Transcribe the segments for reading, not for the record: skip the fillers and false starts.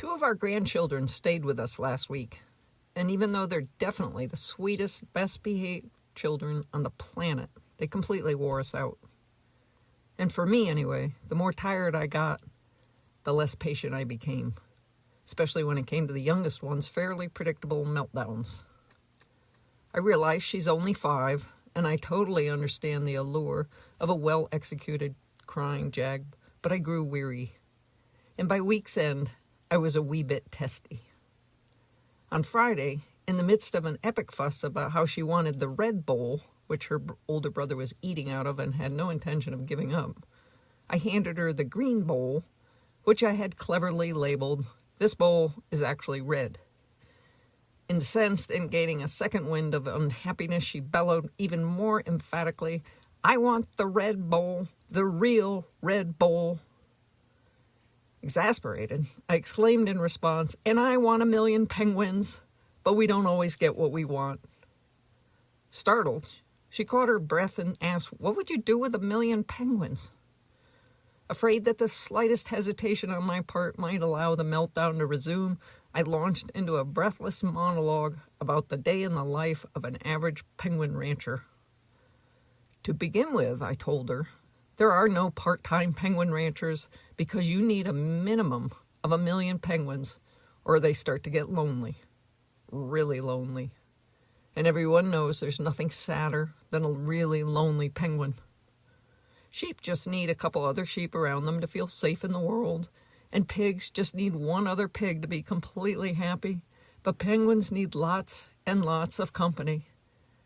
Two of our grandchildren stayed with us last week, and even though they're definitely the sweetest, best behaved children on the planet, they completely wore us out. And for me anyway, the more tired I got, the less patient I became, especially when it came to the youngest one's fairly predictable meltdowns. I realize she's only 5, and I totally understand the allure of a well-executed crying jag, but I grew weary. And by week's end, I was a wee bit testy. On Friday, in the midst of an epic fuss about how she wanted the red bowl, which her older brother was eating out of and had no intention of giving up, I handed her the green bowl, which I had cleverly labeled, "This bowl is actually red." Incensed and gaining a second wind of unhappiness, she bellowed even more emphatically, "I want the red bowl, the real red bowl." Exasperated, I exclaimed in response, "And I want 1,000,000 penguins, but we don't always get what we want." Startled, she caught her breath and asked, "What would you do with 1,000,000 penguins?" Afraid that the slightest hesitation on my part might allow the meltdown to resume, I launched into a breathless monologue about the day in the life of an average penguin rancher. To begin with, I told her, there are no part-time penguin ranchers because you need a minimum of 1,000,000 penguins or they start to get lonely, really lonely. And everyone knows there's nothing sadder than a really lonely penguin. Sheep just need a couple other sheep around them to feel safe in the world, and pigs just need one other pig to be completely happy, but penguins need lots and lots of company.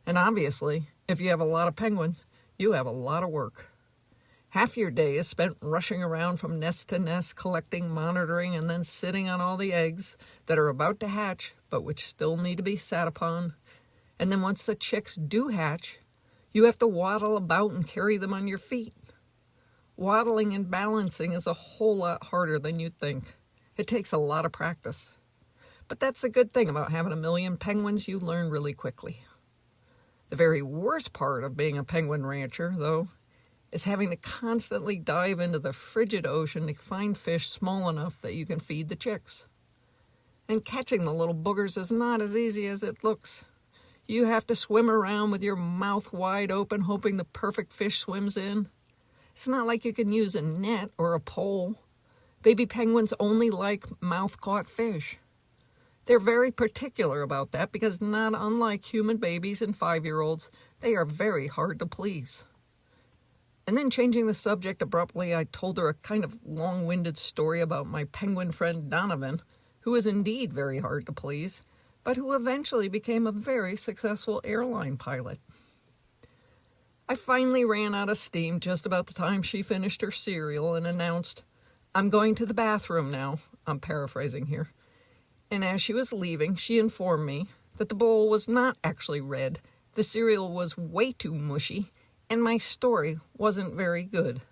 And obviously, if you have a lot of penguins, you have a lot of work. Half your day is spent rushing around from nest to nest, collecting, monitoring, and then sitting on all the eggs that are about to hatch, but which still need to be sat upon. And then once the chicks do hatch, you have to waddle about and carry them on your feet. Waddling and balancing is a whole lot harder than you'd think. It takes a lot of practice. But that's the good thing about having 1,000,000 penguins, you learn really quickly. The very worst part of being a penguin rancher, though, is having to constantly dive into the frigid ocean to find fish small enough that you can feed the chicks. And catching the little boogers is not as easy as it looks. You have to swim around with your mouth wide open, hoping the perfect fish swims in. It's not like you can use a net or a pole. Baby penguins only like mouth-caught fish. They're very particular about that because not unlike human babies and 5-year-olds, they are very hard to please. And then changing the subject abruptly, I told her a kind of long-winded story about my penguin friend Donovan, who is indeed very hard to please, but who eventually became a very successful airline pilot. I finally ran out of steam just about the time she finished her cereal and announced, "I'm going to the bathroom now." I'm paraphrasing here. And as she was leaving, she informed me that the bowl was not actually red, the cereal was way too mushy, and my story wasn't very good.